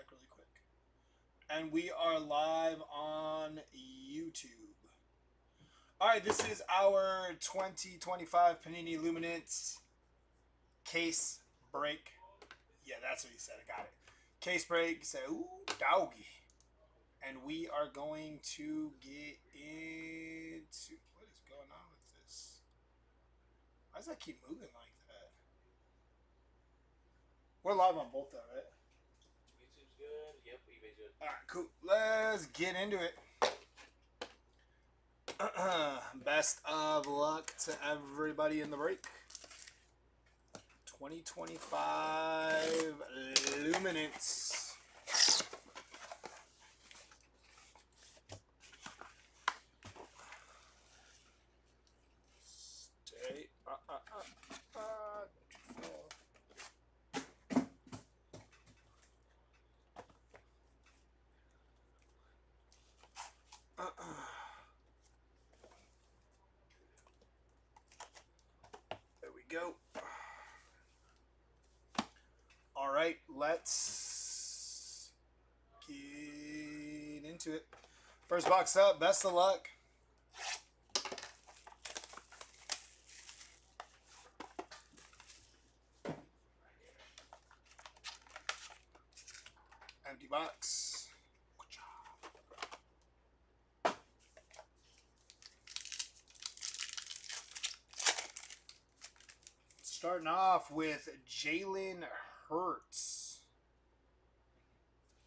pack really quick. And we are live on YouTube. Alright, this is our 2025 Panini Luminance case break. Yeah, that's what he said. I got it. Case break. He said, ooh, doggy. And we are going to get into... What is going on with this? Why does that keep moving like that? We're live on both though, right? YouTube's good. Yep, eBay's good. Alright, cool. Let's get into it. Best of luck to everybody in the break. 2025 Luminance. Stay. There we go. All right, let's get into it. First box up. Best of luck. Empty box. Starting off with Jalen Hurts.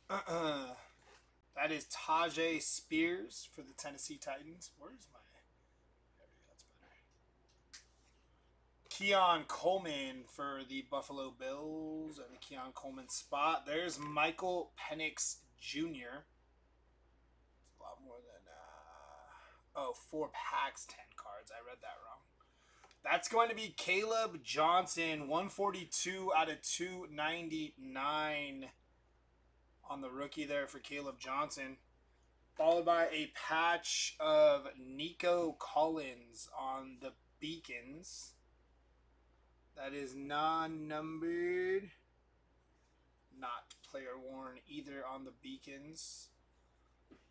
That is Tajay Spears for the Tennessee Titans. Where's my... There we go, that's better. Keon Coleman for the Buffalo Bills and the Keon Coleman spot. There's Michael Penix Jr. It's a lot more than... 4 packs, 10 cards. I read that wrong. That's going to be Caleb Johnson, 142 out of 299 on the rookie there for Caleb Johnson. Followed by a patch of Nico Collins on the Beacons. That is non-numbered. Not player worn either on the Beacons.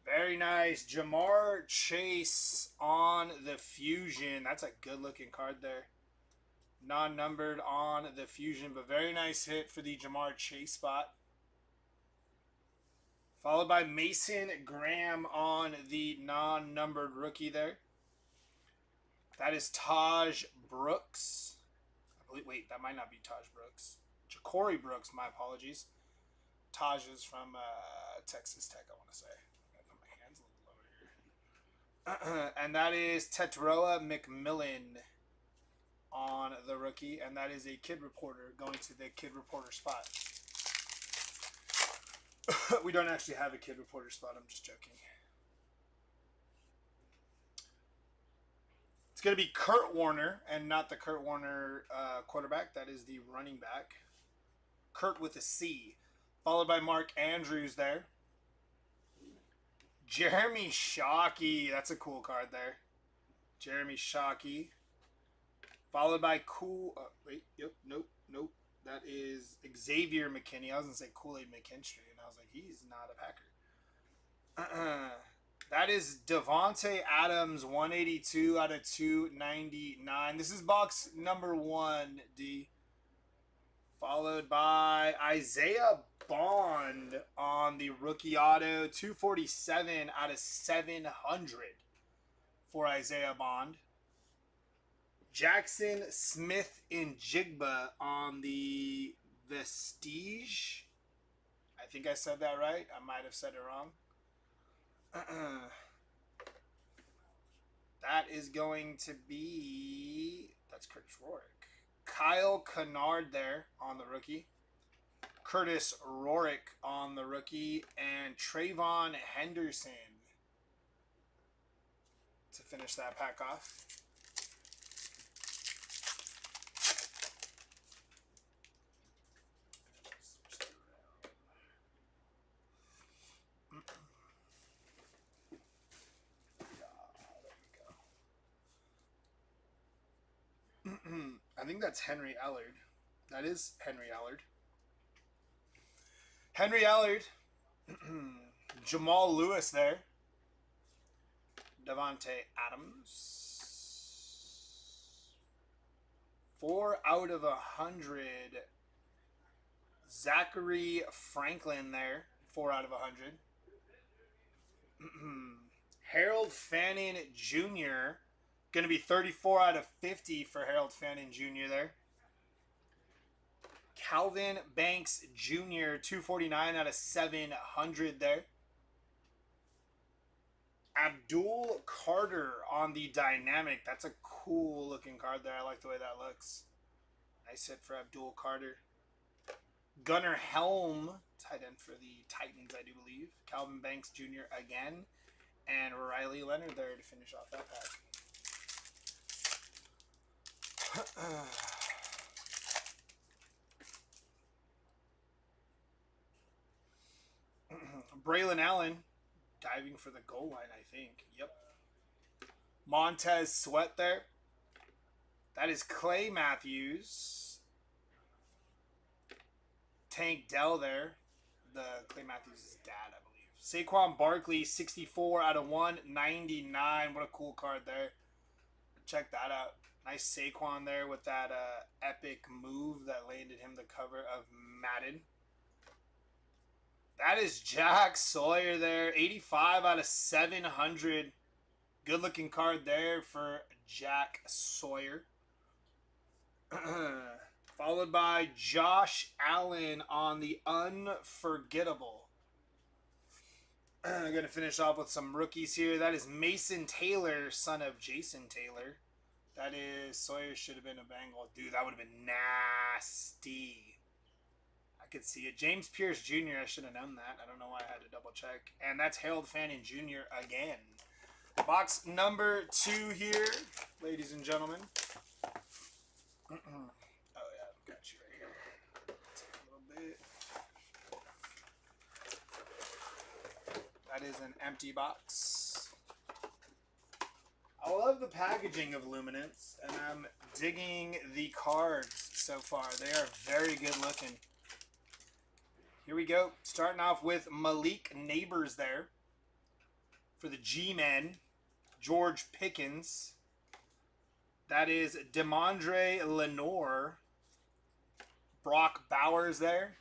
Very nice. Jamar Chase on the Fusion. That's a good looking card there. Non-numbered on the Fusion, but very nice hit for the Jamar Chase spot. Followed by Mason Graham on the non-numbered rookie there. That is Taj Brooks. I believe, wait, that might not be Taj Brooks. Ja'Cory Brooks, my apologies. Taj is from Texas Tech, I want to say. My hand's a little lower here. And that is Tetroa McMillan on the rookie. And that is a Kid Reporter going to the Kid Reporter spot. We don't actually have a Kid Reporter spot. I'm just joking. It's going to be Kurt Warner and not the Kurt Warner quarterback. That is the running back. Kurt with a C. Followed by Mark Andrews there. Jeremy Shockey. That's a cool card there. Jeremy Shockey. Followed by nope. That is Xavier McKinney. I was going to say Kool-Aid McKinstry, and I was like, he's not a Packer. That is Devontae Adams, 182 out of 299. This is box number 1, D. Followed by Isaiah Bond on the rookie auto, 247 out of 700 for Isaiah Bond. Jackson Smith and Jigba on the Vestige. I think I said that right. I might have said it wrong. That is going to be... That's Curtis Rorick. Kyle Kennard there on the rookie. Curtis Rorick on the rookie. And Trayvon Henderson to finish that pack off. I think that's Henry Allard. That is Henry Allard. Henry Allard. Jamal Lewis there. Devontae Adams. 4 out of 100. Zachary Franklin there. 4 out of 100. Harold Fannin Jr. Going to be 34 out of 50 for Harold Fannin Jr. there. Calvin Banks Jr. 249 out of 700 there. Abdul Carter on the dynamic. That's a cool looking card there. I like the way that looks. Nice hit for Abdul Carter. Gunnar Helm, tight end for the Titans, I do believe. Calvin Banks Jr. again. And Riley Leonard there to finish off that pack. Braylon Allen, diving for the goal line, I think. Yep. Montez Sweat there. That is Clay Matthews. Tank Dell there. The Clay Matthews' dad, I believe. Saquon Barkley, 64 out of 199. What a cool card there. Check that out. Nice Saquon there with that epic move that landed him the cover of Madden. That is Jack Sawyer there. 85 out of 700. Good looking card there for Jack Sawyer. Followed by Josh Allen on the Unforgettable. I'm going to finish off with some rookies here. That is Mason Taylor, son of Jason Taylor. That is Sawyer should have been a Bengal. Dude, that would have been nasty. I could see it. James Pierce Jr. I should have known that. I don't know why I had to double check. And that's Harold Fannin Jr. again. Box number 2 here, ladies and gentlemen. Oh, yeah, got you right here. Take a little bit. That is an empty box. I love the packaging of Luminance, and I'm digging the cards so far. They are very good looking. Here we go. Starting off with Malik Neighbors there. For the G-Men, George Pickens. That is Demondre Lenore. Brock Bowers there.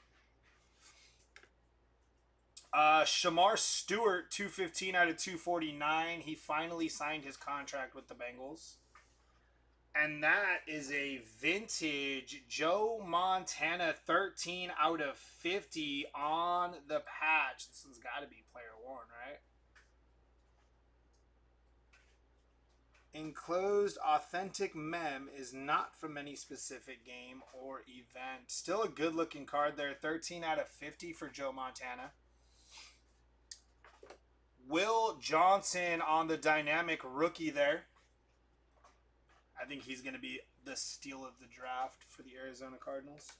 Shamar Stewart, 215 out of 249. He finally signed his contract with the Bengals. And that is a vintage Joe Montana, 13 out of 50 on the patch. This one's got to be player worn, right? Enclosed authentic mem is not from any specific game or event. Still a good looking card there. 13 out of 50 for Joe Montana. Will Johnson on the dynamic rookie there. I think he's going to be the steal of the draft for the Arizona Cardinals.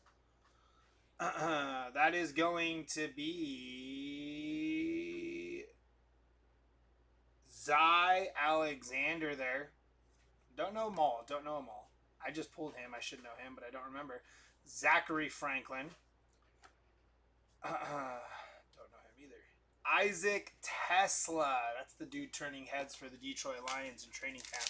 That is going to be Zy Alexander there. Don't know them all. Don't know them all. I just pulled him. I should know him, but I don't remember. Zachary Franklin. Don't know him either. Isaac Tesla. That's the dude turning heads for the Detroit Lions in training camp.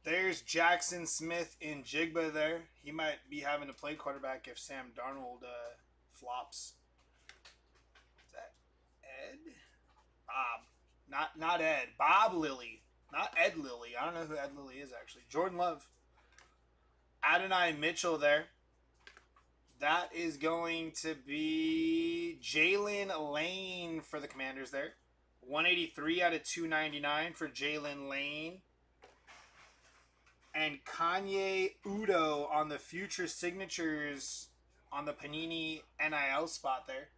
There's Jackson Smith in Jigba there. He might be having to play quarterback if Sam Darnold flops. Is that Ed? Bob. Not Ed. Bob Lilly. Not Ed Lilly. I don't know who Ed Lilly is actually. Jordan Love. Adonai Mitchell there. That is going to be Jalen Lane for the Commanders there. 183 out of 299 for Jalen Lane. And Kanye Udo on the future signatures on the Panini NIL spot there.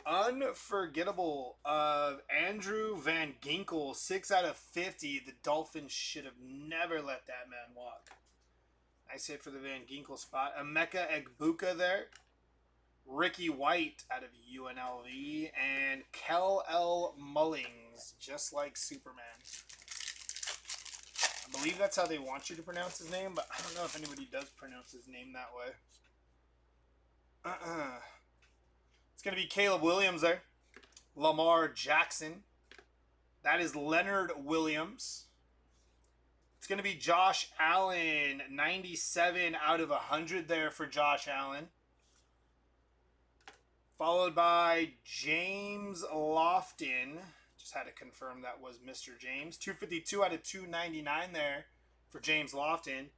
Unforgettable of Andrew Van Ginkel, 6 out of 50. The Dolphins should have never let that man walk. Nice hit for the Van Ginkel spot. Emeka Egbuka there. Ricky White out of UNLV. And Kel L. Mullings, just like Superman. I believe that's how they want you to pronounce his name, but I don't know if anybody does pronounce his name that way. It's going to be Caleb Williams there. Lamar Jackson. That is Leonard Williams. It's going to be Josh Allen. 97 out of 100 there for Josh Allen. Followed by James Lofton. Just had to confirm that was Mr. James. 252 out of 299 there for James Lofton.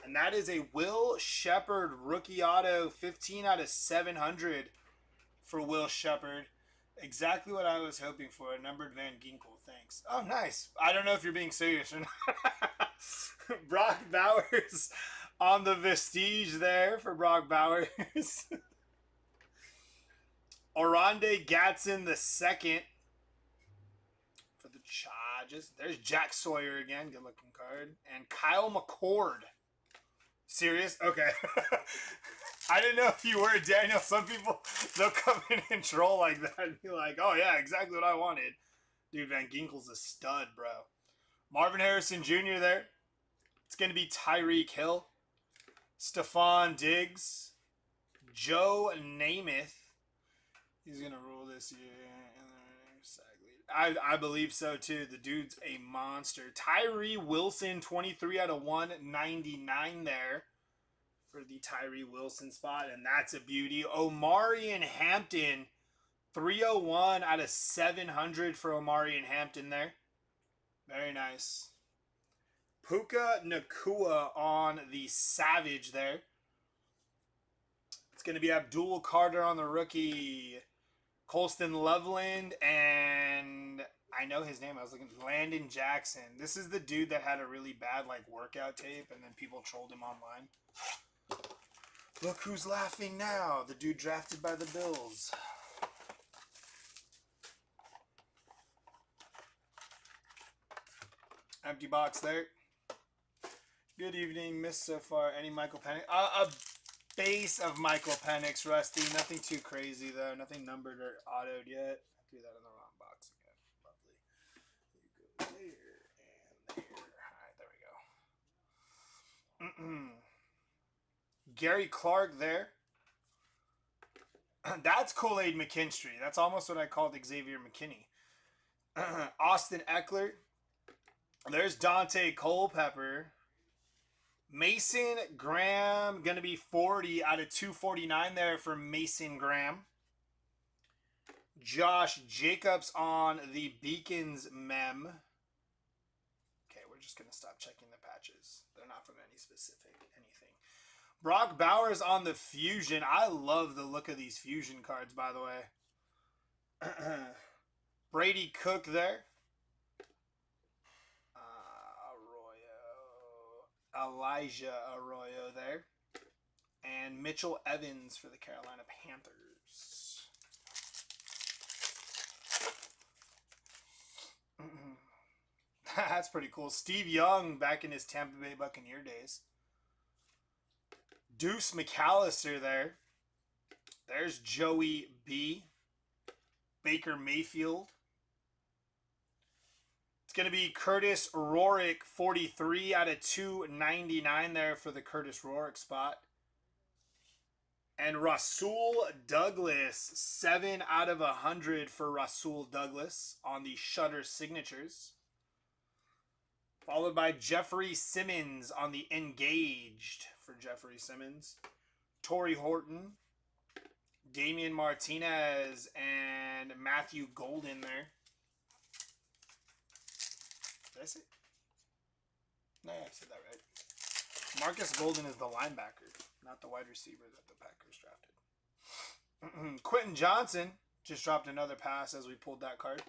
And that is a Will Shepard rookie auto. 15 out of 700 for Will Shepard. Exactly what I was hoping for. A numbered Van Ginkel. Thanks. Oh, nice. I don't know if you're being serious or not. Brock Bowers on the Vestige there for Brock Bowers. Oronde Gadsden the second for the Chargers. There's Jack Sawyer again. Good looking card. And Kyle McCord. Serious? Okay. I didn't know if you were, Daniel. Some people, they'll come in and troll like that and be like, oh, yeah, exactly what I wanted. Dude, Van Ginkel's a stud, bro. Marvin Harrison Jr. there. It's going to be Tyreek Hill. Stephon Diggs. Joe Namath. He's going to rule this year. I believe so, too. The dude's a monster. Tyree Wilson, 23 out of 199 there for the Tyree Wilson spot, and that's a beauty. Omari and Hampton, 301 out of 700 for Omari and Hampton there. Very nice. Puka Nakua on the Savage there. It's going to be Abdul Carter on the rookie. Colston Loveland, and I know his name. I was looking at Landon Jackson. This is the dude that had a really bad workout tape, and then people trolled him online. Look who's laughing now. The dude drafted by the Bills. Empty box there. Good evening, missed so far. Any Michael Penix? A base of Michael Penix, Rusty. Nothing too crazy, though. Nothing numbered or autoed yet. I threw that in the wrong box again. Lovely. You go there and there. All right, there we go. Gary Clark there. That's Kool-Aid McKinstry. That's almost what I called Xavier McKinney. Austin Eckler. There's Dante Culpepper. Mason Graham, going to be 40 out of 249 there for Mason Graham. Josh Jacobs on the Beacons mem. Okay, we're just going to stop checking the patches. They're not from any specific anything. Brock Bowers on the Fusion. I love the look of these Fusion cards, by the way. Brady Cook there. Elijah Arroyo there. And Mitchell Evans for the Carolina Panthers. That's pretty cool. Steve Young back in his Tampa Bay Buccaneer days. Deuce McAllister there. There's Joey B. Baker Mayfield. It's going to be Curtis Rorick, 43 out of 299 there for the Curtis Rorick spot. And Rasul Douglas, 7 out of 100 for Rasul Douglas on the Shutter Signatures. Followed by Jeffrey Simmons on the Engaged for Jeffrey Simmons. Torrey Horton, Damian Martinez, and Matthew Golden there. Did I say? No, I said that right. Marcus Golden is the linebacker, not the wide receiver that the Packers drafted. Quentin Johnson just dropped another pass as we pulled that card.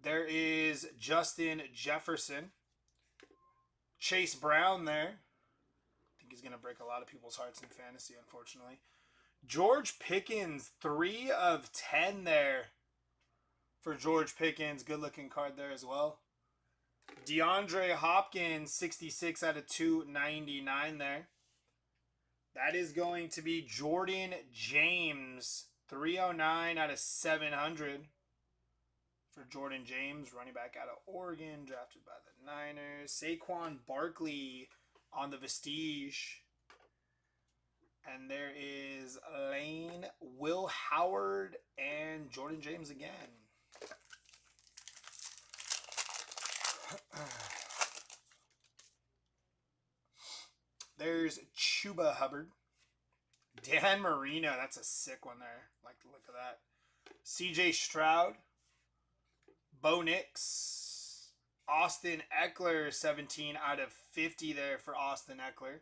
There is Justin Jefferson. Chase Brown there. I think he's going to break a lot of people's hearts in fantasy, unfortunately. George Pickens, 3 of 10 there for George Pickens. Good looking card there as well. DeAndre Hopkins, 66 out of 299 there. That is going to be Jordan James, 309 out of 700 For Jordan James, running back out of Oregon, drafted by the Niners. Saquon Barkley on the Vestige. And there is Lane, Will Howard, and Jordan James again. There's Chuba Hubbard. Dan Marino, that's a sick one there. Like the look of that. CJ Stroud. Bo Nix. Austin Eckler, 17 out of 50 there for Austin Eckler.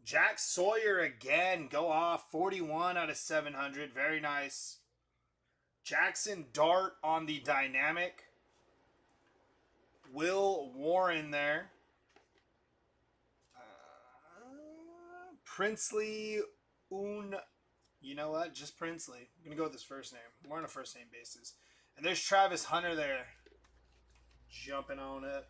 Jack Sawyer again, go off, 41 out of 700. Very nice. Jackson Dart on the dynamic. Will Warren there. Princely you know what? Just Princely. I'm going to go with his first name. We're on a first name basis. And there's Travis Hunter there. Jumping on it.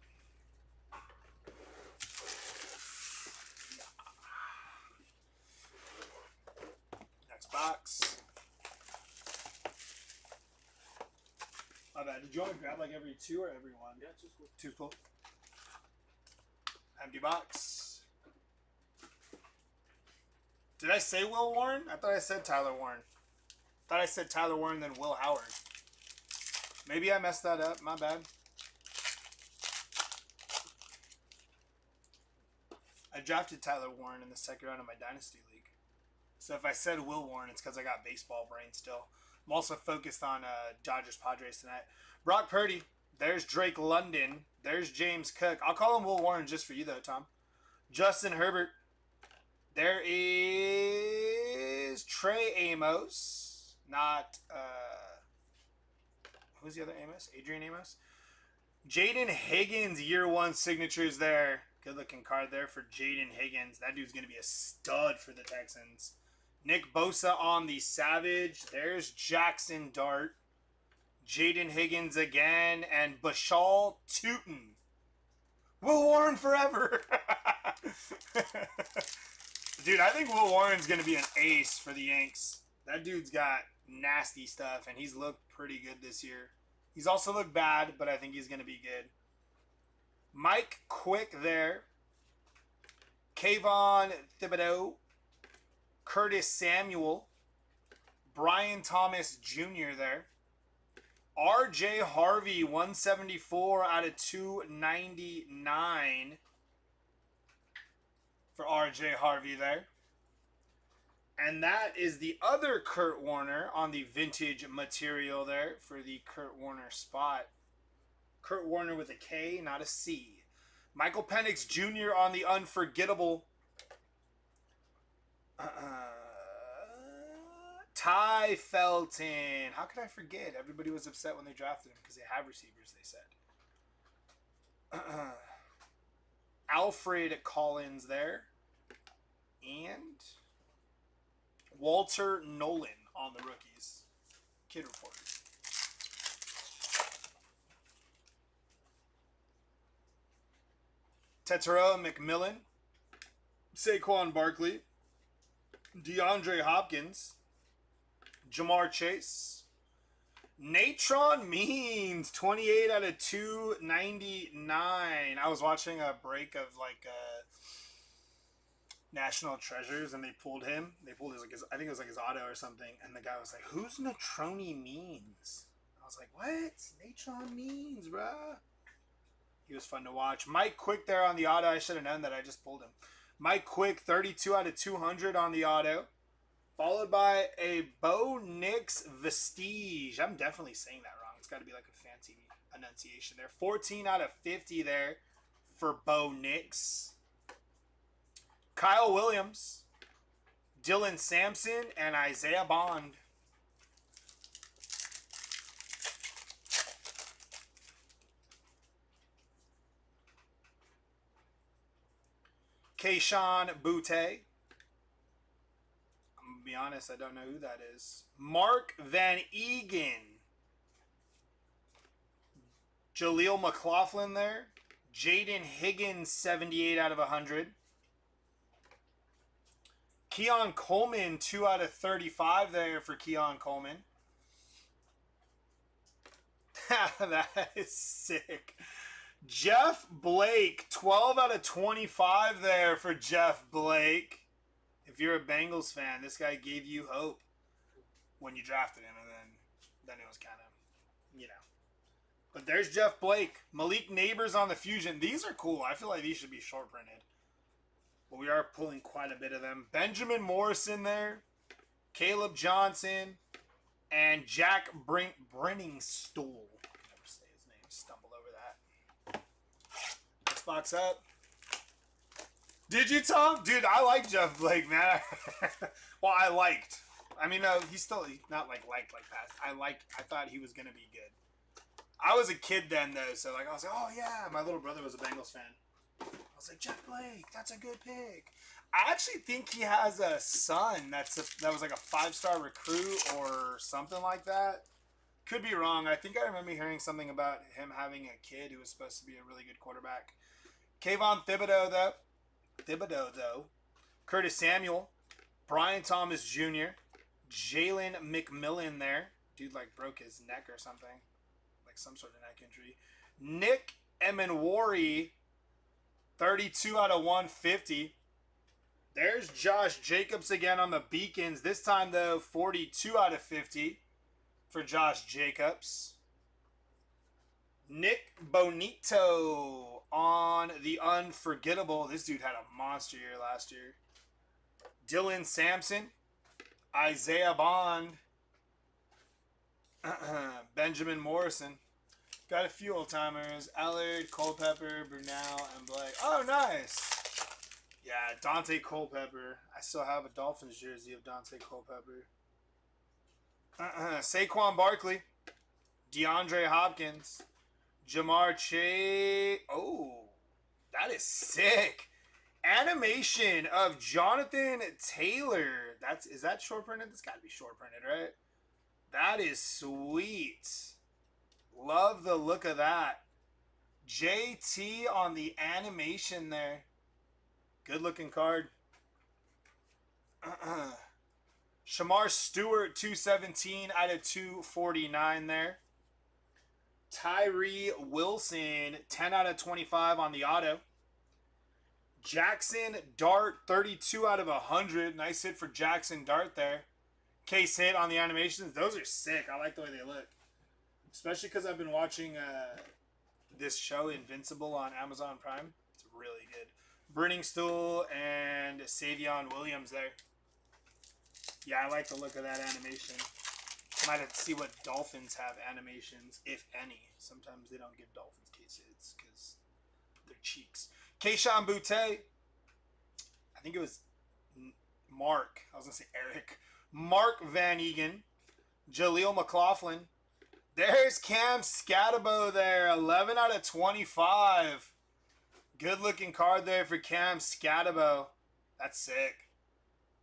Next box. My bad. Did you want to grab like every two or every one? Yeah, two's cool. Two's cool. Empty box. Did I say Will Warren? I thought I said Tyler Warren. Thought I said Tyler Warren, then Will Howard. Maybe I messed that up. My bad. I drafted Tyler Warren in the second round of my Dynasty League. So if I said Will Warren, it's because I got baseball brain still. I'm also focused on Dodgers-Padres tonight. Brock Purdy. There's Drake London. There's James Cook. I'll call him Will Warren just for you, though, Tom. Justin Herbert. There is Trey Amos. Not, who's the other Amos? Adrian Amos. Jaden Higgins, year one signatures there. Good looking card there for Jaden Higgins. That dude's going to be a stud for the Texans. Nick Bosa on the Savage. There's Jackson Dart. Jaden Higgins again. And Bashal Tootin. Will Warren forever. Dude, I think Will Warren's going to be an ace for the Yanks. That dude's got nasty stuff, and he's looked pretty good this year. He's also looked bad, but I think he's going to be good. Mike Quick there. Kayvon Thibodeau. Curtis Samuel. Brian Thomas Jr. there. R.J. Harvey, 174 out of 299 for R.J. Harvey there. And that is the other Kurt Warner on the vintage material there for the Kurt Warner spot. Kurt Warner with a K, not a C. Michael Penix Jr. on the unforgettable. Ty Felton. How could I forget? Everybody was upset when they drafted him because they have receivers, they said. Alfred Collins there. And Walter Nolan on the rookies. Kid Reporter. Tetero McMillan. Saquon Barkley. DeAndre Hopkins. Jamar Chase. Natron Means, 28 out of 299. I was watching a break of like National Treasures, and they pulled him. They pulled his, like his, I think it was like his auto or something, and the guy was like, "Who's Natroni Means?" I was like, "What? Natron Means, bruh." He was fun to watch. Mike Quick there on the auto. I should have known that. I just pulled him. Mike Quick, 32 out of 200 on the auto. Followed by a Bo Nix Vestige. I'm definitely saying that wrong. It's got to be like a fancy enunciation there. 14 out of 50 there for Bo Nix. Kyle Williams. Dylan Sampson and Isaiah Bond. Keyshawn Butte. I'm going to be honest, I don't know who that is. Mark Van Egan. Jaleel McLaughlin there. Jaden Higgins, 78 out of 100. Keon Coleman, 2 out of 35 there for Keon Coleman. That is sick. Jeff Blake, 12 out of 25 there for Jeff Blake. If you're a Bengals fan, this guy gave you hope when you drafted him, and then it was kind of, you know. But there's Jeff Blake. Malik Neighbors on the Fusion. These are cool. I feel like these should be short printed. But we are pulling quite a bit of them. Benjamin Morrison there. Caleb Johnson. And Jack Brenningstool. Never say his name. Stumble over that. Next box up. Did you, Tom? Dude, I like Jeff Blake, man. Well, I liked. I mean, no, he's still not like that. I thought he was gonna be good. I was a kid then, though, so like I was like, oh yeah, my little brother was a Bengals fan. I was like, Jeff Blake, that's a good pick. I actually think he has a son that was like a 5-star recruit or something like that. Could be wrong. I think I remember hearing something about him having a kid who was supposed to be a really good quarterback. Kayvon Thibodeau, though. Curtis Samuel. Brian Thomas Jr. Jalen McMillan there. Dude, like, broke his neck or something. Like, some sort of neck injury. Nick Emenwari. 32 out of 150. There's Josh Jacobs again on the Beacons. This time, though, 42 out of 50 for Josh Jacobs. Nick Bonito on the Unforgettable. This dude had a monster year last year. Dylan Sampson. Isaiah Bond. Benjamin Morrison. Got a few old-timers. Allard, Culpepper, Brunel, and Blake. Oh, nice. Yeah, Dante Culpepper. I still have a Dolphins jersey of Dante Culpepper. Saquon Barkley. DeAndre Hopkins. Jamar Chase. Oh, that is sick. Animation of Jonathan Taylor. Is that short printed? That's got to be short printed, right? That is sweet. Love the look of that. JT on the animation there. Good looking card. Shamar Stewart, 217 out of 249 there. Tyree Wilson, 10 out of 25 on the auto. Jackson Dart, 32 out of 100. Nice hit for Jackson Dart there. Case hit on the animations. Those are sick. I like the way they look. Especially because I've been watching this show, Invincible, on Amazon Prime. It's really good. Brenningstool and Savion Williams there. Yeah, I like the look of that animation. Might have to see what Dolphins have animations, if any. Sometimes they don't give Dolphins case hits because they're cheeks. Keyshawn Butte. I think it was Mark. I was going to say Eric. Mark Van Egan. Jaleel McLaughlin. There's Cam Scatabo there. 11 out of 25. Good looking card there for Cam Scatabo. That's sick.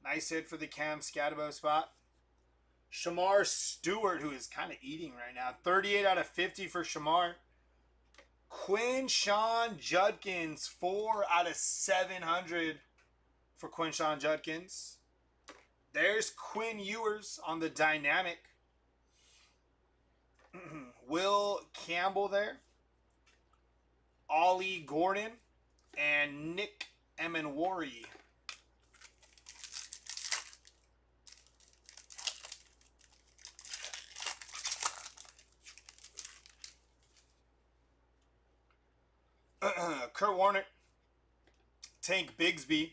Nice hit for the Cam Scatabo spot. Shamar Stewart, who is kind of eating right now. 38 out of 50 for Shamar. Quinshon Judkins, 4 out of 700 for Quinshon Judkins. There's Quinn Ewers on the Dynamic. Will Campbell there. Ollie Gordon and Nick Emenwari. Kurt Warner, Tank Bigsby,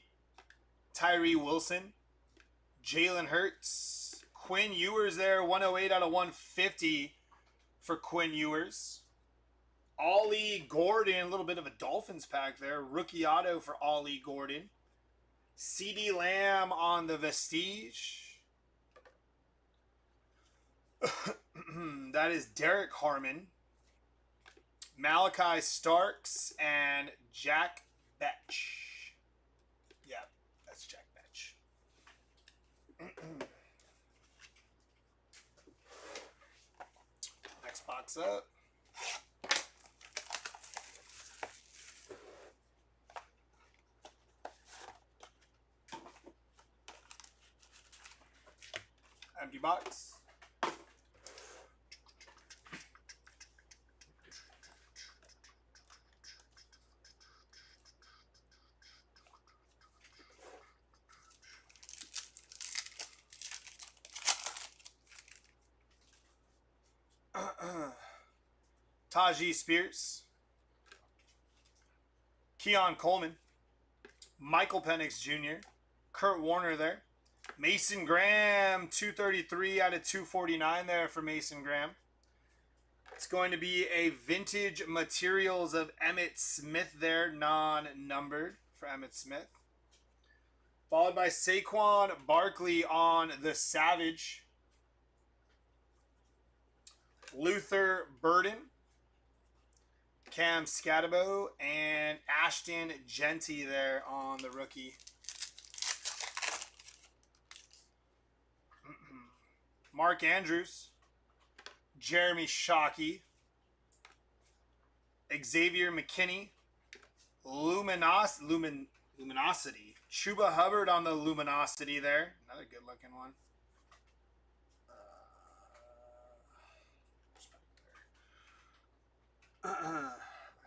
Tyree Wilson, Jalen Hurts, Quinn Ewers there, 108 out of 150 for Quinn Ewers. Ollie Gordon, a little bit of a Dolphins pack there. Rookie auto for Ollie Gordon. CeeDee Lamb on the Vestige. That is Derek Harmon. Malachi Starks and Jack Betch. Yeah, that's Jack Betch. Next box up. Empty box. Tajee Spears, Keon Coleman, Michael Penix Jr., Kurt Warner there. Mason Graham, 233 out of 249 there for Mason Graham. It's going to be a vintage materials of Emmitt Smith there, non-numbered for Emmitt Smith. Followed by Saquon Barkley on the Savage. Luther Burden, Cam Scatabo, and Ashton Genty there on the rookie. Mark Andrews, Jeremy Shockey, Xavier McKinney, Luminosity, Chuba Hubbard on the Luminosity there. Another good looking one. I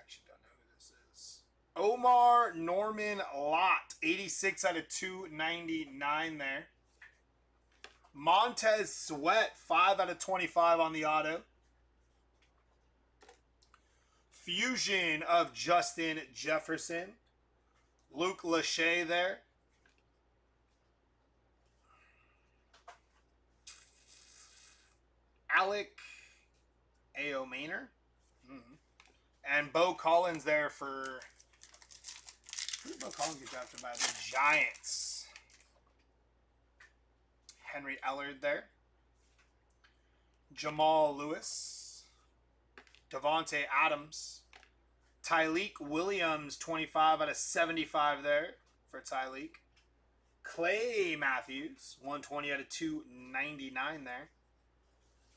actually don't know who this is. Omar Norman Lott, 86 out of 299 there. Montez Sweat, 5 out of 25 on the auto. Fusion of Justin Jefferson. Luke Lachey there. Alec Aomaner. And Bo Collins there for... Who did Bo Collins get drafted by? The Giants. Henry Ellard there. Jamal Lewis. Devontae Adams. Tyleek Williams, 25 out of 75 there for Tyleek. Clay Matthews, 120 out of 299 there.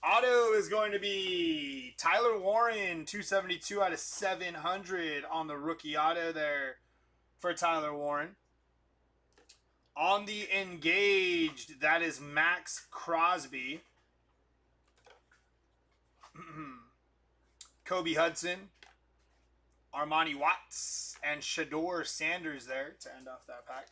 Auto is going to be Tyler Warren, 272 out of 700 on the rookie auto there for Tyler Warren. On the engaged, that is Max Crosby. Kobe Hudson, Armani Watts, and Shador Sanders there to end off that pack.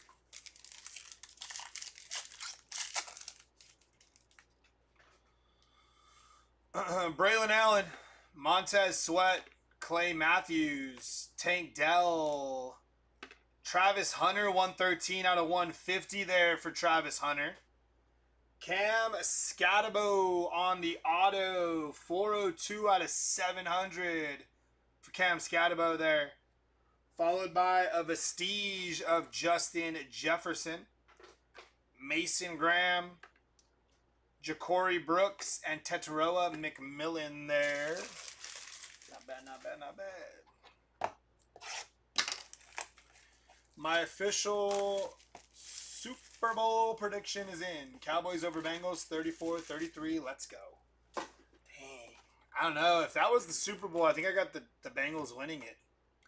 Braylon Allen, Montez Sweat, Clay Matthews, Tank Dell, Travis Hunter, 113 out of 150 there for Travis Hunter. Cam Scatabo on the auto, 402 out of 700 for Cam Scatabo there. Followed by a vestige of Justin Jefferson, Mason Graham, Ja'Cory Brooks, and Teteroa McMillan there. Not bad, not bad, not bad. My official Super Bowl prediction is in. Cowboys over Bengals, 34-33. Let's go. Dang. I don't know. If that was the Super Bowl, I think I got the Bengals winning it.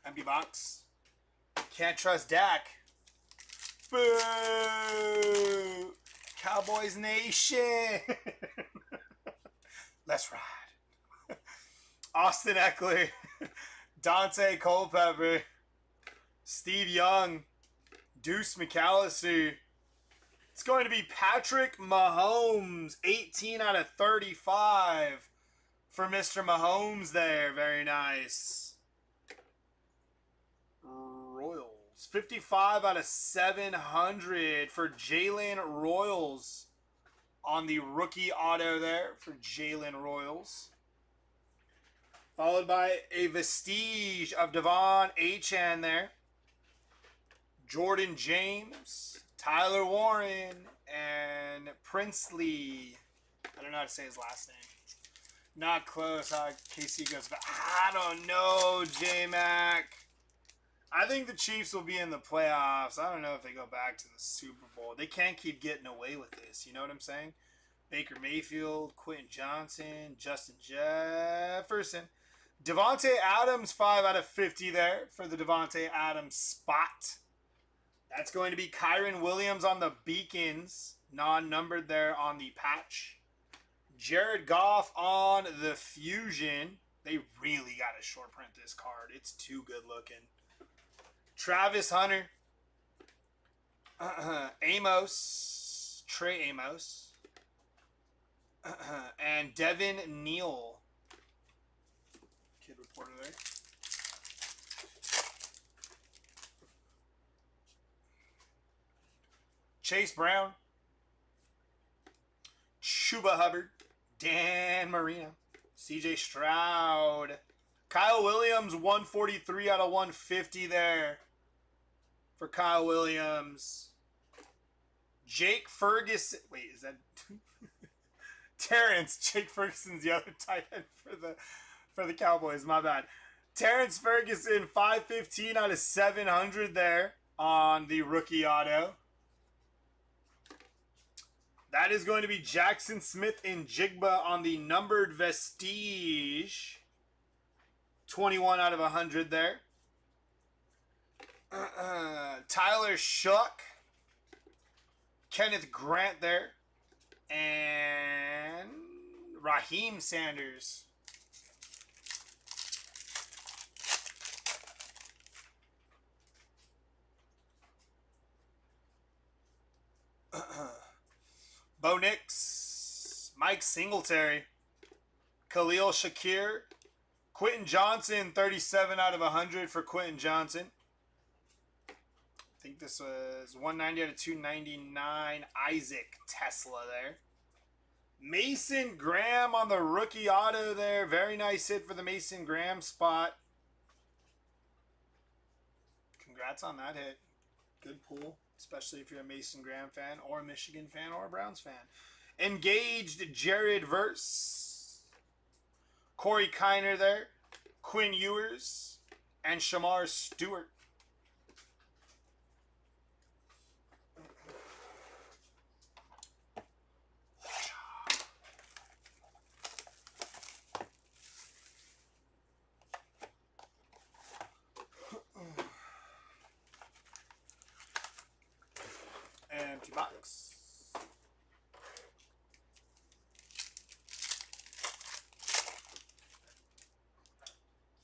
Empty box. Can't trust Dak. Boo! Cowboys Nation. Let's ride. Austin Eckler. Dante Culpepper. Steve Young. Deuce McAllister. It's going to be Patrick Mahomes. 18 out of 35 for Mr. Mahomes there. Very nice. Royals. 55 out of 700 for Jalen Royals on the rookie auto there for Jalen Royals. Followed by a vestige of Devon Achane there. Jordan James, Tyler Warren, and Princely. I don't know how to say his last name. Not close. KC goes back. I don't know, J-Mac. I think the Chiefs will be in the playoffs. I don't know if they go back to the Super Bowl. They can't keep getting away with this. You know what I'm saying? Baker Mayfield, Quentin Johnson, Justin Jefferson. Devontae Adams, 5 out of 50 there for the Devontae Adams spot. That's going to be Kyron Williams on the Beacons. Non-numbered there on the patch. Jared Goff on the Fusion. They really got to short print this card. It's too good looking. Travis Hunter. Amos. Trey Amos. And Devin Neal. Kid Reporter there. Chase Brown. Chuba Hubbard. Dan Marino. CJ Stroud. Kyle Williams, 143 out of 150 there for Kyle Williams. Jake Ferguson. Wait, is that Terrence? Jake Ferguson's the other tight end for the Cowboys. My bad. Terrence Ferguson, 515 out of 700 there on the rookie auto. That is going to be Jackson Smith and Jigba on the numbered Vestige. 21 out of 100 there. Tyler Shuck. Kenneth Grant there. And Raheem Sanders. Bo Nix. Mike Singletary. Khalil Shakir. Quentin Johnson, 37 out of 100 for Quentin Johnson. I think this was 190 out of 299. Isaac Tesla there. Mason Graham on the rookie auto there. Very nice hit for the Mason Graham spot. Congrats on that hit. Good pull, especially if you're a Mason Graham fan or a Michigan fan or a Browns fan. Engaged Jared Verse. Corey Kiner there, Quinn Ewers, and Shamar Stewart. Empty box.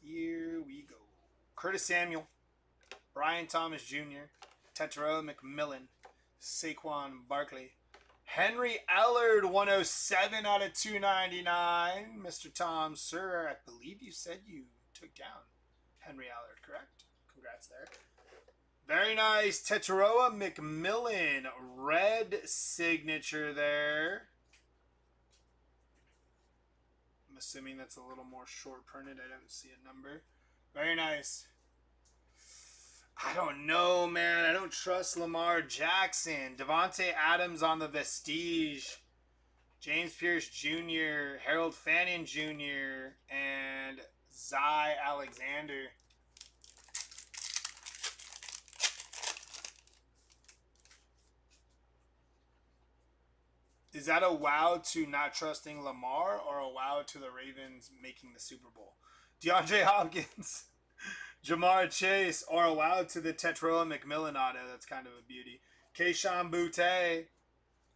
Here we go. Curtis Samuel, Brian Thomas Jr., Tetero McMillan, Saquon Barkley, Henry Allard, 107 out of 299. Mr. Tom, sir, I believe you said you took down Henry Allard, correct? Congrats there. Very nice. Tetero McMillan, red signature there. I'm assuming that's a little more short printed. I don't see a number. Very nice. I don't know, man. I don't trust Lamar Jackson. Devontae Adams on the Vestige. James Pierce Jr., Harold Fannin Jr., and Zy Alexander. Is that a wow to not trusting Lamar or a wow to the Ravens making the Super Bowl? DeAndre Hopkins, Jamar Chase, or a wow to the Tetero McMillan auto? That's kind of a beauty. Keyshawn Boutte.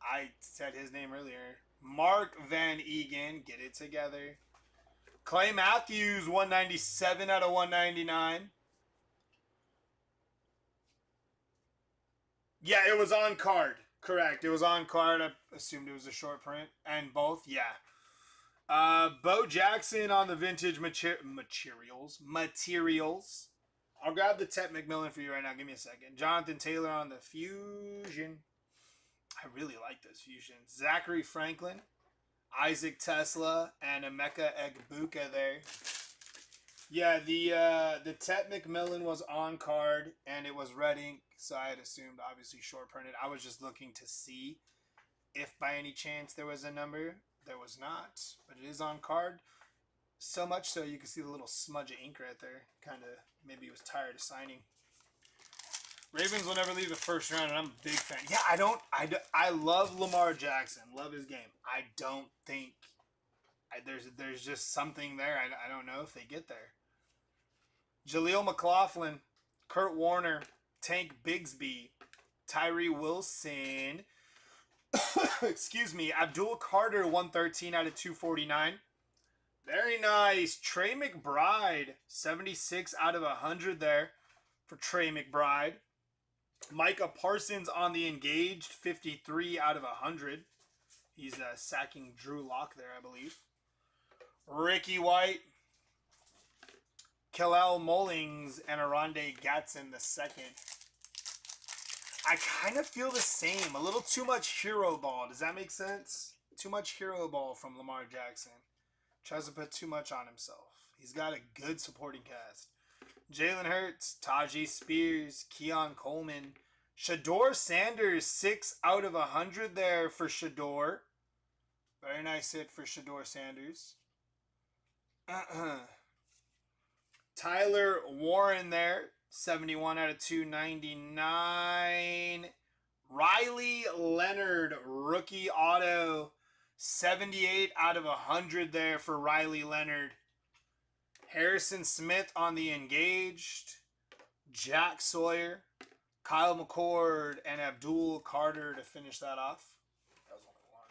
I said his name earlier. Mark Van Egan. Get it together. Clay Matthews, 197 out of 199. Yeah, it was on card. Correct. It was on card. I assumed it was a short print. And both, yeah. Bo Jackson on the vintage materials. I'll grab the Tet McMillan for you right now. Give me a second. Jonathan Taylor on the Fusion. I really like those Fusions. Zachary Franklin. Isaac Tesla. And Emeka Egbuka there. Yeah, the Tet McMillan was on card. And it was red ink. So I had assumed, obviously, short printed. I was just looking to see if by any chance there was a number. There was not, but it is on card. So much so you can see the little smudge of ink right there. Kind of, maybe he was tired of signing. Ravens will never leave the first round, and I'm a big fan. Yeah, I love Lamar Jackson. Love his game. I don't think there's just something there. I don't know if they get there. Jaleel McLaughlin, Kurt Warner, Tank Bigsby, Tyree Wilson, excuse me, Abdul Carter, 113 out of 249. Very nice. Trey McBride, 76 out of 100 there for Trey McBride. Micah Parsons on the Engaged, 53 out of 100. He's sacking Drew Lock there, I believe. Ricky White, Killel Mullings and Aronde Gatson the second. I kind of feel the same. A little too much hero ball. Does that make sense? Too much hero ball from Lamar Jackson. Tries to put too much on himself. He's got a good supporting cast. Jalen Hurts, Tajee Spears, Keon Coleman, Shador Sanders, 6 out of 100 there for Shador. Very nice hit for Shador Sanders. Tyler Warren there, 71 out of 299. Riley Leonard, rookie auto, 78 out of 100 there for Riley Leonard. Harrison Smith on the engaged. Jack Sawyer, Kyle McCord, and Abdul Carter to finish that off. That was only one.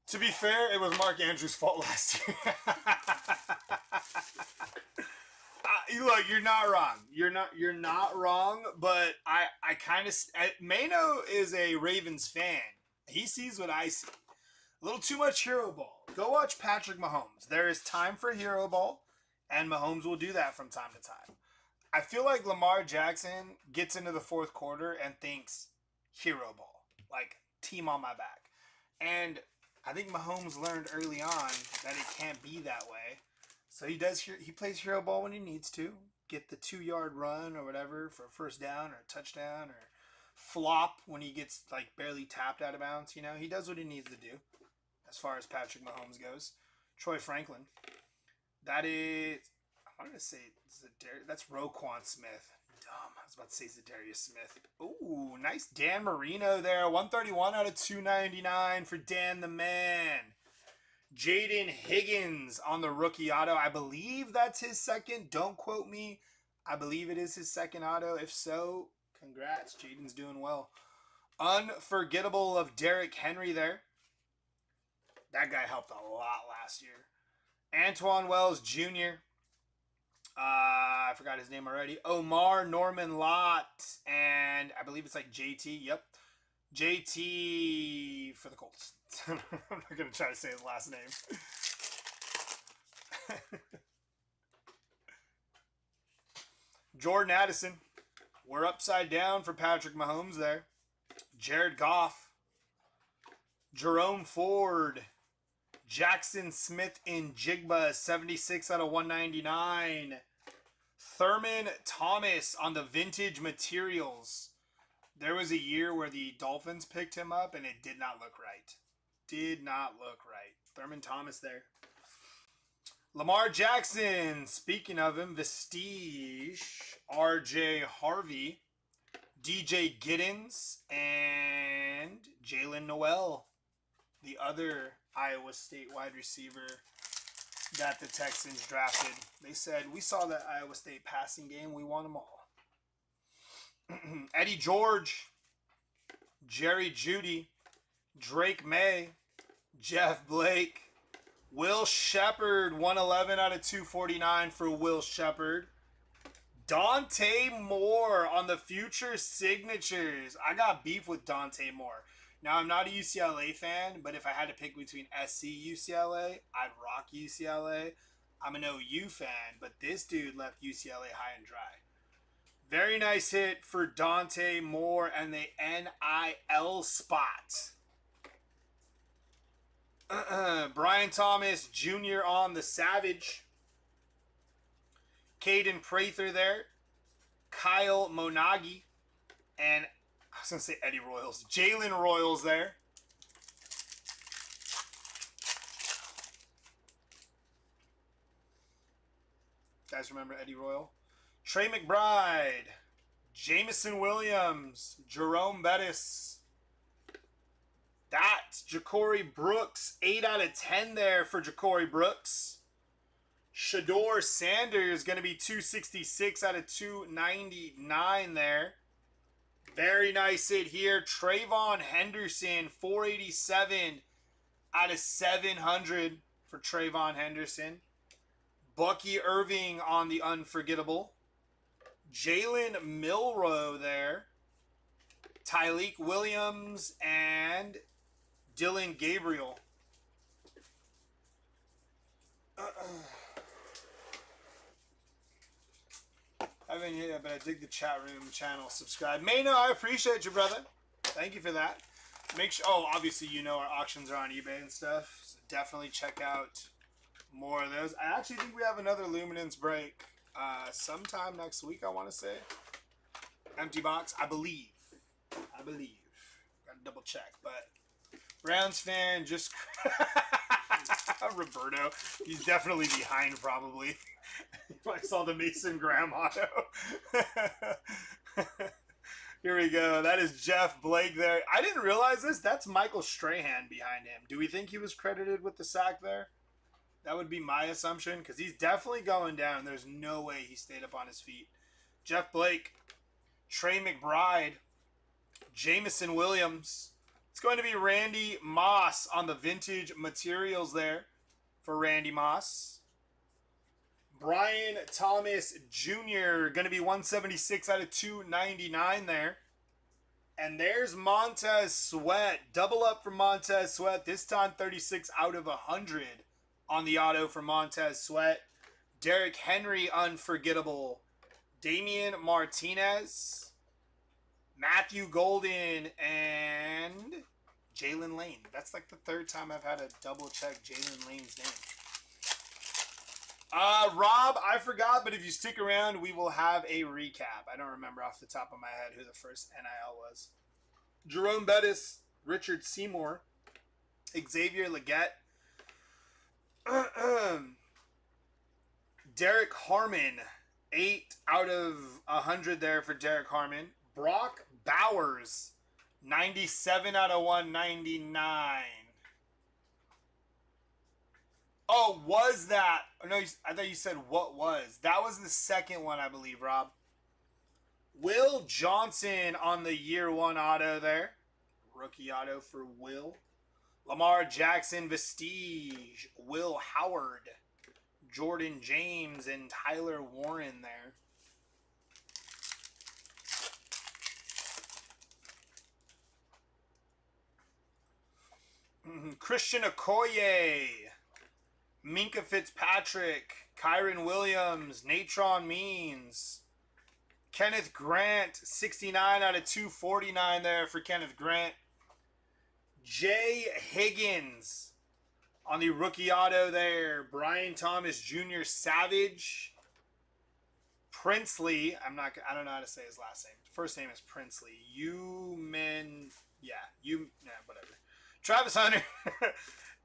To be fair, it was Mark Andrews' fault last year. Look, you're not wrong. You're not wrong, but I kind of Mano is a Ravens fan. He sees what I see. A little too much hero ball. Go watch Patrick Mahomes. There is time for hero ball, and Mahomes will do that from time to time. I feel like Lamar Jackson gets into the fourth quarter and thinks hero ball, like team on my back. And I think Mahomes learned early on that it can't be that way. So he plays hero ball when he needs to. Get the 2-yard run or whatever for a first down or a touchdown, or flop when he gets like barely tapped out of bounds. You know, he does what he needs to do as far as Patrick Mahomes goes. Troy Franklin. That is, I wanted to say that's Roquan Smith. Dumb. I was about to say Zadarius Smith. Ooh, nice Dan Marino there. 131 out of 299 for Dan the Man. Jaden Higgins on the rookie auto. I believe that's his second. Don't quote me. I believe it is his second auto. If so, congrats. Jaden's doing well. Unforgettable of Derrick Henry there. That guy helped a lot last year. Antoine Wells Jr. I forgot his name already. Omar Norman Lott. And I believe it's like JT. Yep. JT for the Colts. I'm not going to try to say his last name. Jordan Addison. We're upside down for Patrick Mahomes there. Jared Goff. Jerome Ford. Jackson Smith in Jigba, 76 out of 199. Thurman Thomas on the vintage materials. There was a year where the Dolphins picked him up and it did not look right. Did not look right. Thurman Thomas there. Lamar Jackson, speaking of him, Vestige, RJ Harvey, DJ Giddens, and Jalen Noel, the other Iowa State wide receiver that the Texans drafted. They said, we saw that Iowa State passing game. We want them all. Eddie George, Jerry Jeudy, Drake May, Jeff Blake, Will Shepard, 111 out of 249 for Will Shepard. Dante Moore on the future signatures. I got beef with Dante Moore. Now, I'm not a UCLA fan, but if I had to pick between SC UCLA, I'd rock UCLA. I'm an OU fan, but this dude left UCLA high and dry. Very nice hit for Dante Moore and the NIL spot. Brian Thomas Jr. on the Savage. Caden Prather there. Kyle Monagi. And I was going to say Eddie Royals. Jalen Royals there. Guys remember Eddie Royal? Trey McBride. Jamison Williams. Jerome Bettis. That's Ja'Cory Brooks. 8 out of 10 there for Ja'Cory Brooks. Shador Sanders going to be 266 out of 299 there. Very nice hit here. Trayvon Henderson, 487 out of 700 for Trayvon Henderson. Bucky Irving on the unforgettable. Jalen Milroe there. Tyleek Williams and Dylan Gabriel. I haven't yet, but I dig the chat room channel. Subscribe. Mano, I appreciate you, brother. Thank you for that. Make sure. Oh, obviously, you know our auctions are on eBay and stuff. So definitely check out more of those. I actually think we have another Luminance break sometime next week, I want to say. Empty box, I believe. Gotta double check, but Browns fan just Roberto. He's definitely behind, probably. I saw the Mason Graham auto. Here we go. That is Jeff Blake there. I didn't realize this. That's Michael Strahan behind him. Do we think he was credited with the sack there? That would be my assumption, because he's definitely going down. There's no way he stayed up on his feet. Jeff Blake, Trey McBride, Jamison Williams. It's going to be Randy Moss on the vintage materials there for Randy Moss. Brian Thomas Jr. going to be 176 out of 299 there. And there's Montez Sweat. Double up for Montez Sweat. This time 36 out of 100 on the auto for Montez Sweat. Derrick Henry, unforgettable. Damian Martinez. Matthew Golden. And Jalen Lane. That's like the third time I've had to double check Jalen Lane's name. Rob, I forgot, but if you stick around, we will have a recap. I don't remember off the top of my head who the first NIL was. Jerome Bettis, Richard Seymour, Xavier Leggett, Derek Harmon, 8 out of 100 there for Derek Harmon. Brock Bowers, 97 out of 199. Oh, was that? No, I thought you said what was. That was the second one, I believe, Rob. Will Johnson on the year 1 auto there. Rookie auto for Will. Lamar Jackson, Vestige. Will Howard. Jordan James and Tyler Warren there. Christian Okoye. Minka Fitzpatrick, Kyron Williams, Natron Means, Kenneth Grant, 69 out of 249 there for Kenneth Grant. Jay Higgins on the rookie auto there. Brian Thomas Jr. Savage. Princely, I don't know how to say his last name. First name is Princely. Whatever. Travis Hunter.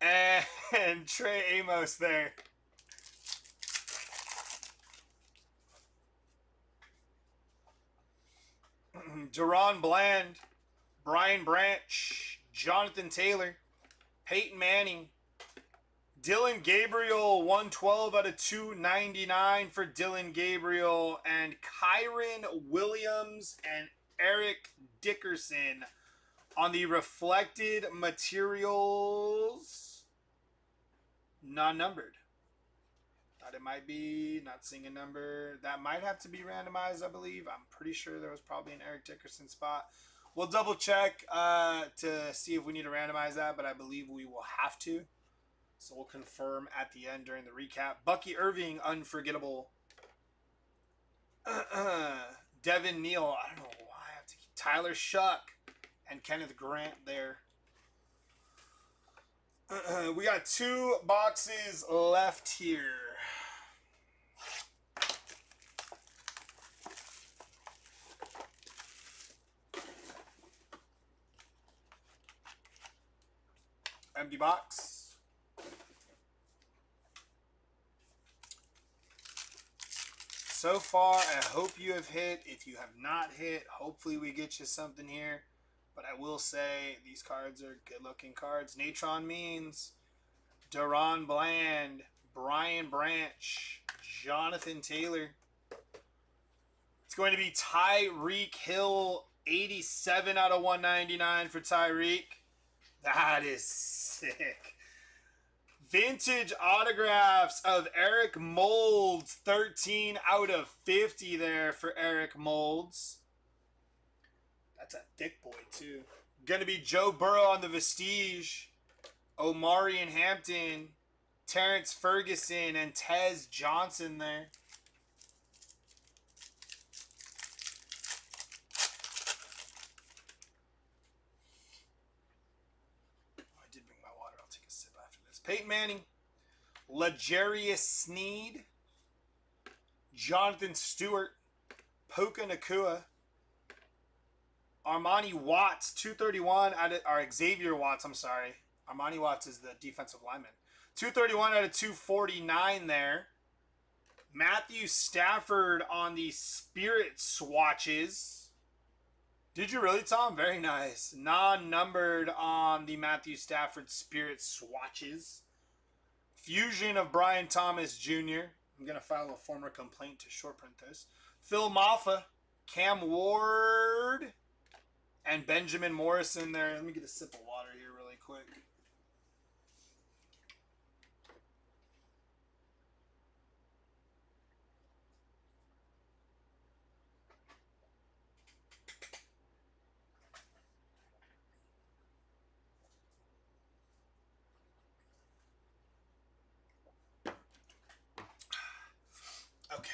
And Trey Amos there. Deron Bland, Brian Branch, Jonathan Taylor, Peyton Manning, Dylan Gabriel, 112 out of 299 for Dylan Gabriel, and Kyron Williams and Eric Dickerson on the reflected materials. Non-numbered. Thought it might be. Not seeing a number. That might have to be randomized, I believe. I'm pretty sure there was probably an Eric Dickerson spot. We'll double check to see if we need to randomize that, but I believe we will have to. So we'll confirm at the end during the recap. Bucky Irving, unforgettable. Devin Neal. I don't know why I have to keep Tyler Shuck and Kenneth Grant there. We got 2 boxes left here. Empty box. So far, I hope you have hit. If you have not hit, hopefully we get you something here. But I will say these cards are good-looking cards. Natron Means, Deron Bland, Brian Branch, Jonathan Taylor. It's going to be Tyreek Hill, 87 out of 199 for Tyreek. That is sick. Vintage autographs of Eric Moulds, 13 out of 50 there for Eric Moulds. That's a thick boy, too. Going to be Joe Burrow on the Vestige. Omari and Hampton. Terrence Ferguson and Tez Johnson there. I did bring my water. I'll take a sip after this. Peyton Manning, L'Jarius Sneed, Jonathan Stewart, Puka Nacua, Armani Watts, 231 out of, or Xavier Watts, I'm sorry. Armani Watts is the defensive lineman. 231 out of 249 there. Matthew Stafford on the Spirit swatches. Did you really, Tom? Very nice. Non-numbered on the Matthew Stafford Spirit swatches. Fusion of Brian Thomas Jr. I'm going to file a former complaint to short print this. Phil Maffa, Cam Ward, and Benjamin Morrison there. Let me get a sip of water here really quick. Okay.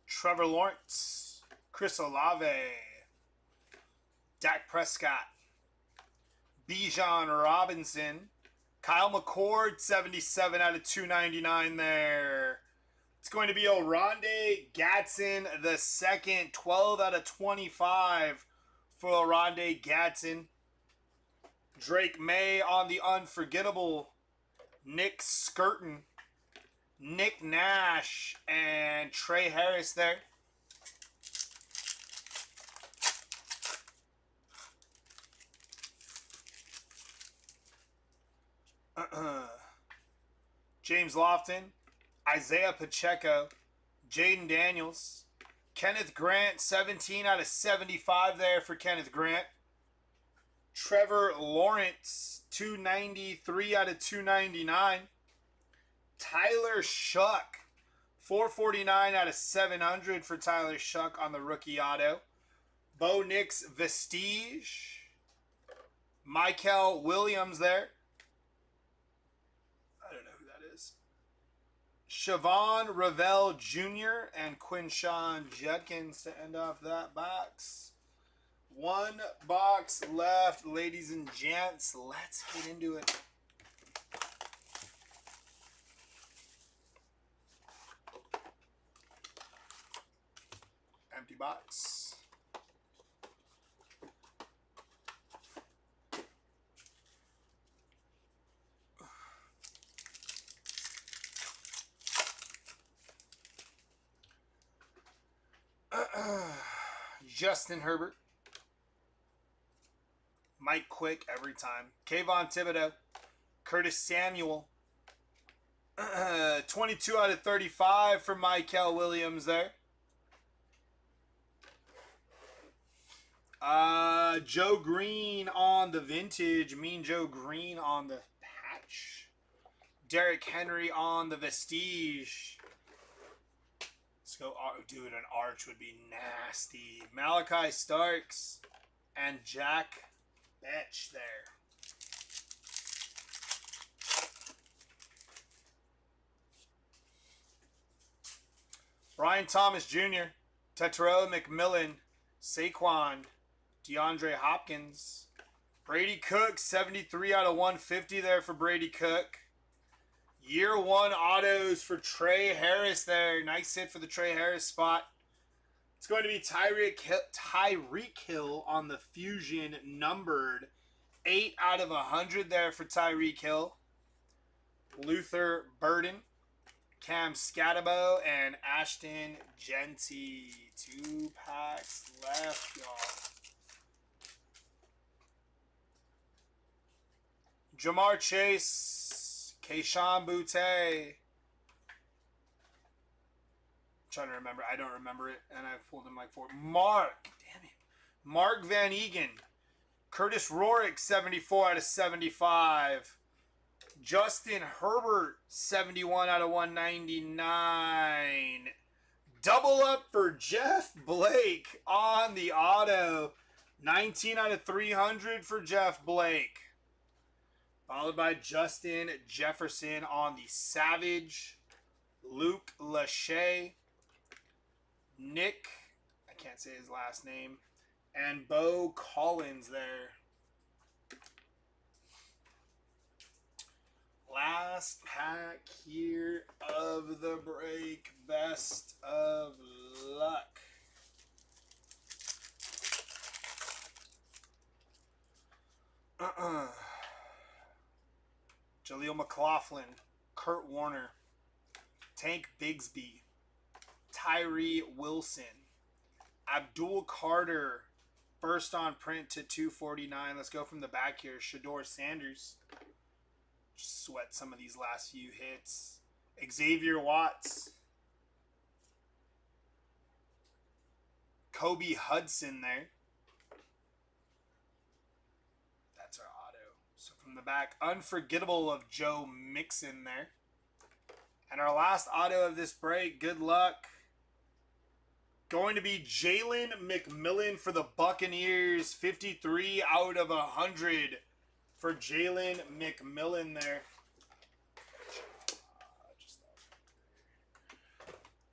Trevor Lawrence, Chris Olave, Dak Prescott, Bijan Robinson, Kyle McCord, 77 out of 299 there. It's going to be Oronde Gadsden the second, 12 out of 25 for Oronde Gadsden. Drake May on the unforgettable Nick Skirton, Nick Nash, and Trey Harris there. James Lofton, Isaiah Pacheco, Jaden Daniels, Kenneth Grant, 17 out of 75 there for Kenneth Grant. Trevor Lawrence, 293 out of 299. Tyler Shuck, 449 out of 700 for Tyler Shuck on the rookie auto. Bo Nix Vestige. Michael Williams there. I don't know who that is. Siobhan Ravel Jr. and Quinshawn Judkins to end off that box. One box left, ladies and gents. Let's get into it. Empty box. Justin Herbert. Mike Quick every time. Kayvon Thibodeau. Curtis Samuel. 22 out of 35 for Michael Williams there. Joe Green on the vintage. Mean Joe Green on the patch. Derrick Henry on the Vestige. Let's go. Dude, an arch would be nasty. Malachi Starks and Jack Betch there. Brian Thomas Jr., Tetero McMillan, Saquon, DeAndre Hopkins, Brady Cook, 73 out of 150 there for Brady Cook. Year one autos for Trey Harris there. Nice hit for the Trey Harris spot. It's going to be Tyreek Hill on the Fusion numbered. 8 out of 100 there for Tyreek Hill. Luther Burden, Cam Scatabo, and Ashton Genty. 2 packs left, y'all. Jamar Chase, Keyshawn Boutte. Trying to remember. I don't remember it, and I've pulled him like 4. Mark Van Egan. Curtis Rorick, 74 out of 75. Justin Herbert, 71 out of 199. Double up for Jeff Blake on the auto. 19 out of 300 for Jeff Blake. Followed by Justin Jefferson on the Savage. Luke Lachey. Nick, I can't say his last name. And Bo Collins there. Last pack here of the break. Best of luck. Jaleel McLaughlin, Kurt Warner, Tank Bigsby, Tyree Wilson, Abdul Carter, first on print to 249. Let's go from the back here. Shador Sanders. Just sweat some of these last few hits. Xavier Watts. Kobe Hudson there. That's our auto. So from the back, Unforgettable of Joe Mixon there. And our last auto of this break, good luck. Going to be Jalen McMillan for the Buccaneers. 53 out of 100 for Jalen McMillan there.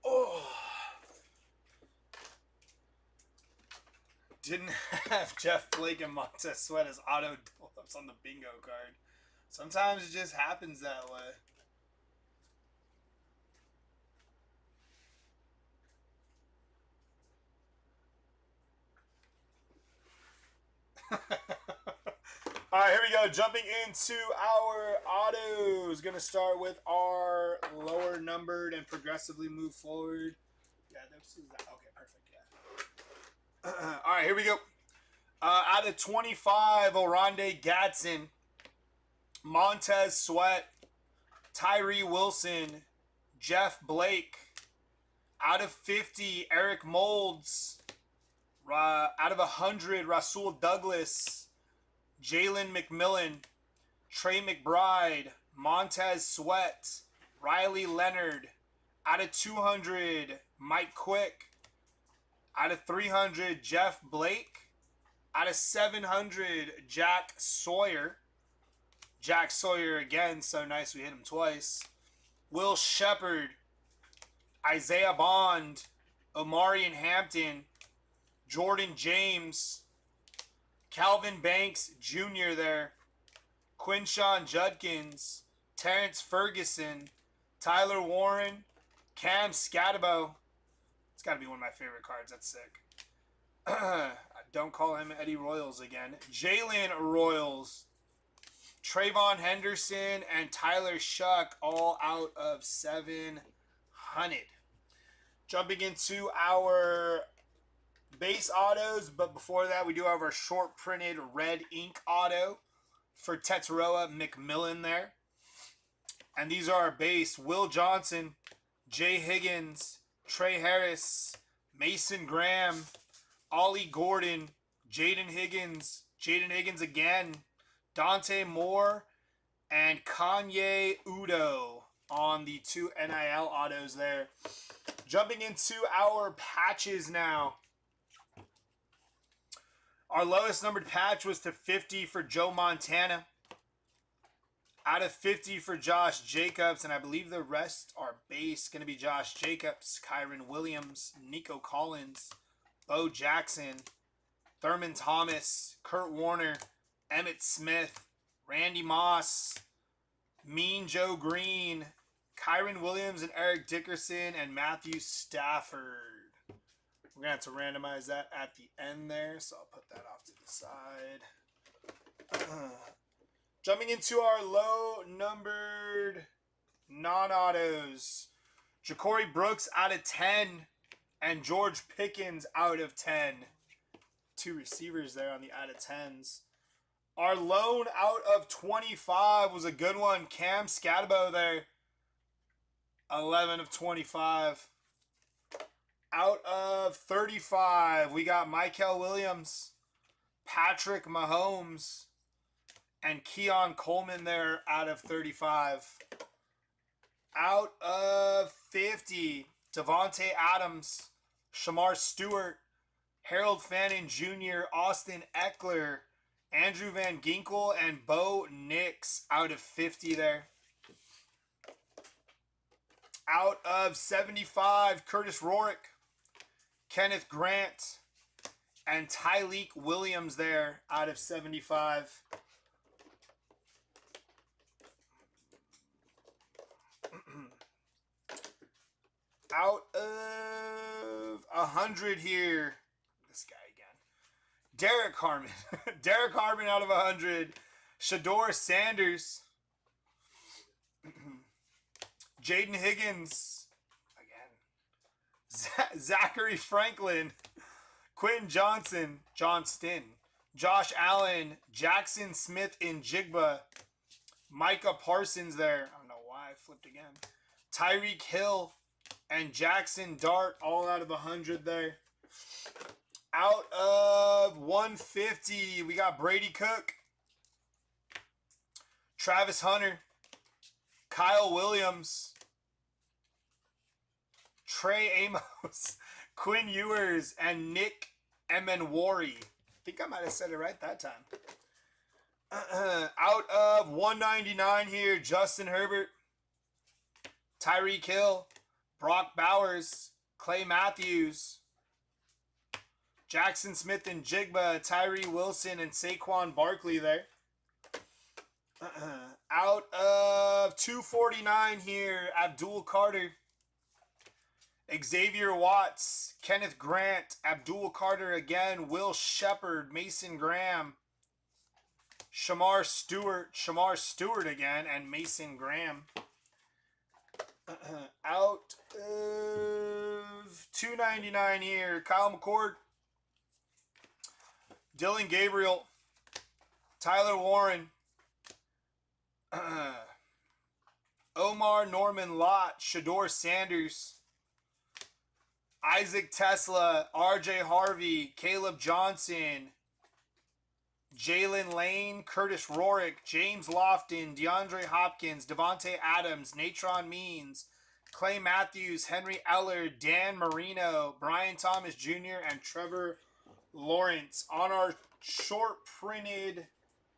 Oh. Didn't have Jeff Blake and Montez Sweat as auto double-ups on the bingo card. Sometimes it just happens that way. All right, here we go. Jumping into our autos. Going to start with our lower numbered and progressively move forward. Yeah, this is that. Okay, perfect. Yeah. All right, here we go. Out of 25, Oronde Gadsden, Montez Sweat, Tyree Wilson, Jeff Blake. Out of 50, Eric Molds. Out of 100, Rasul Douglas, Jalen McMillan, Trey McBride, Montez Sweat, Riley Leonard. Out of 200, Mike Quick. Out of 300, Jeff Blake. Out of 700, Jack Sawyer. Jack Sawyer again, so nice we hit him twice. Will Shepard, Isaiah Bond, Omarion Hampton, Jordan James, Calvin Banks Jr. there, Quinshawn Judkins, Terrence Ferguson, Tyler Warren, Cam Scatabo. It's got to be one of my favorite cards. That's sick. Don't call him Eddie Royals again. Jalen Royals, Trayvon Henderson, and Tyler Shuck, all out of 700. Jumping into our base autos, but before that, we do have our short printed red ink auto for Tetsuroa McMillan there. And these are our base: Will Johnson, Jay Higgins, Trey Harris, Mason Graham, Ollie Gordon, Jaden Higgins again, Dante Moore, and Kanye Udo on the 2 NIL autos there. Jumping into our patches now. Our lowest numbered patch was to 50 for Joe Montana. Out of 50 for Josh Jacobs, and I believe the rest are base. Going to be Josh Jacobs, Kyron Williams, Nico Collins, Bo Jackson, Thurman Thomas, Kurt Warner, Emmitt Smith, Randy Moss, Mean Joe Green, Kyron Williams and Eric Dickerson, and Matthew Stafford. We're going to have to randomize that at the end there, so I'll put that off to the side. Jumping into our low-numbered non-autos. Ja'Cory Brooks out of 10, and George Pickens out of 10. 2 receivers there on the out of 10s. Our loan out of 25 was a good one. Cam Scatabo there. 11 of 25. Out of 35, we got Michael Williams, Patrick Mahomes, and Keon Coleman there out of 35. Out of 50, Devontae Adams, Shamar Stewart, Harold Fannin Jr., Austin Eckler, Andrew Van Ginkel, and Bo Nix out of 50 there. Out of 75, Curtis Rorick, Kenneth Grant, and Tyleek Williams there out of 75. Out of 100 here. This guy again. Derek Harmon. Derek Harmon out of 100. Shador Sanders. Jaden Higgins. Again. Zachary Franklin. Quentin Johnston. Josh Allen. Jackson Smith in Jigba. Micah Parsons there. I don't know why I flipped again. Tyreek Hill and Jackson Dart all out of 100 there. Out of 150, we got Brady Cook, Travis Hunter, Kyle Williams, Trey Amos, Quinn Ewers, and Nick Emenwari. I think I might have said it right that time. Out of 199 here, Justin Herbert, Tyreek Hill, Brock Bowers, Clay Matthews, Jackson Smith and Jigba, Tyree Wilson, and Saquon Barkley there. Out of 249 here, Abdul Carter, Xavier Watts, Kenneth Grant, Abdul Carter again, Will Shepard, Mason Graham, Shamar Stewart again, and Mason Graham. Out of 299 here, Kyle McCord, Dylan Gabriel, Tyler Warren, Omar Norman Lott, Shador Sanders, Isaac Tesla, RJ Harvey, Caleb Johnson, Jalen Lane, Curtis Rorick, James Lofton, DeAndre Hopkins, Devontae Adams, Natron Means, Clay Matthews, Henry Eller, Dan Marino, Brian Thomas Jr., and Trevor Lawrence. On our short printed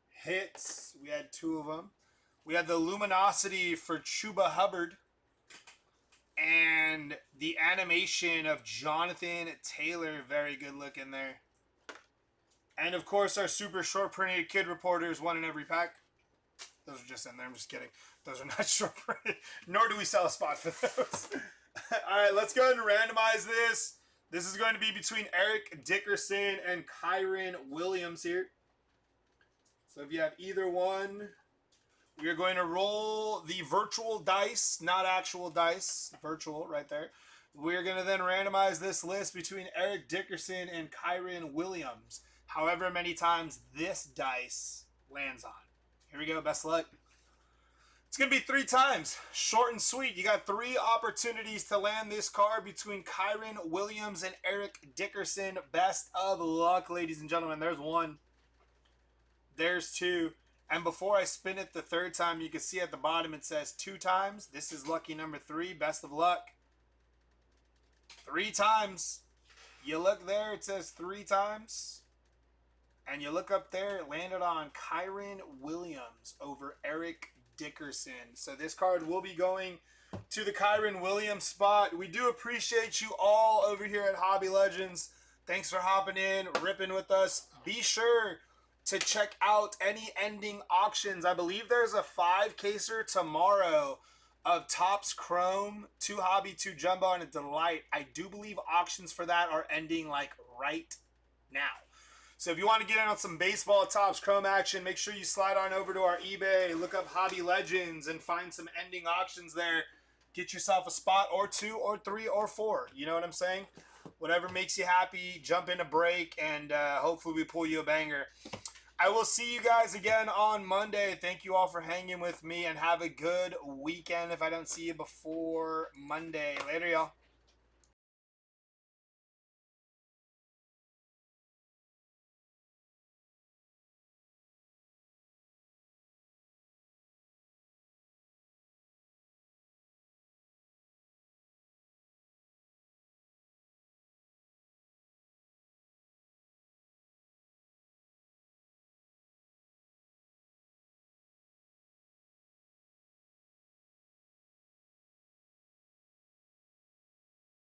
hits, we had two of them. We had the Luminosity for Chuba Hubbard and the animation of Jonathan Taylor. Very good looking there. And of course, our super short printed kid reporters, one in every pack. Those are just in there. I'm just kidding. Those are not short printed. Nor do we sell a spot for those. All right, let's go ahead and randomize this. This is going to be between Eric Dickerson and Kyron Williams here. So if you have either one, we are going to roll the virtual dice, not actual dice, virtual right there. We're going to then randomize this list between Eric Dickerson and Kyron Williams. However many times this dice lands on. Here we go. Best of luck. It's going to be 3 times. Short and sweet. You got 3 opportunities to land this card between Kyron Williams and Eric Dickerson. Best of luck, ladies and gentlemen. There's 1. There's 2. And before I spin it the 3rd time, you can see at the bottom it says 2 times. This is lucky number 3. Best of luck. 3 times. You look there, it says 3 times. And you look up there, it landed on Kyron Williams over Eric Dickerson. So this card will be going to the Kyron Williams spot. We do appreciate you all over here at Hobby Legends. Thanks for hopping in, ripping with us. Be sure to check out any ending auctions. I believe there's a 5-caser tomorrow of Topps Chrome, 2 Hobby, 2 Jumbo, and a Delight. I do believe auctions for that are ending like right now. So if you want to get in on some baseball Topps Chrome action, make sure you slide on over to our eBay, look up Hobby Legends, and find some ending auctions there. Get yourself a spot or 2 or 3 or 4. You know what I'm saying? Whatever makes you happy, jump in a break, and hopefully we pull you a banger. I will see you guys again on Monday. Thank you all for hanging with me, and have a good weekend if I don't see you before Monday. Later, y'all.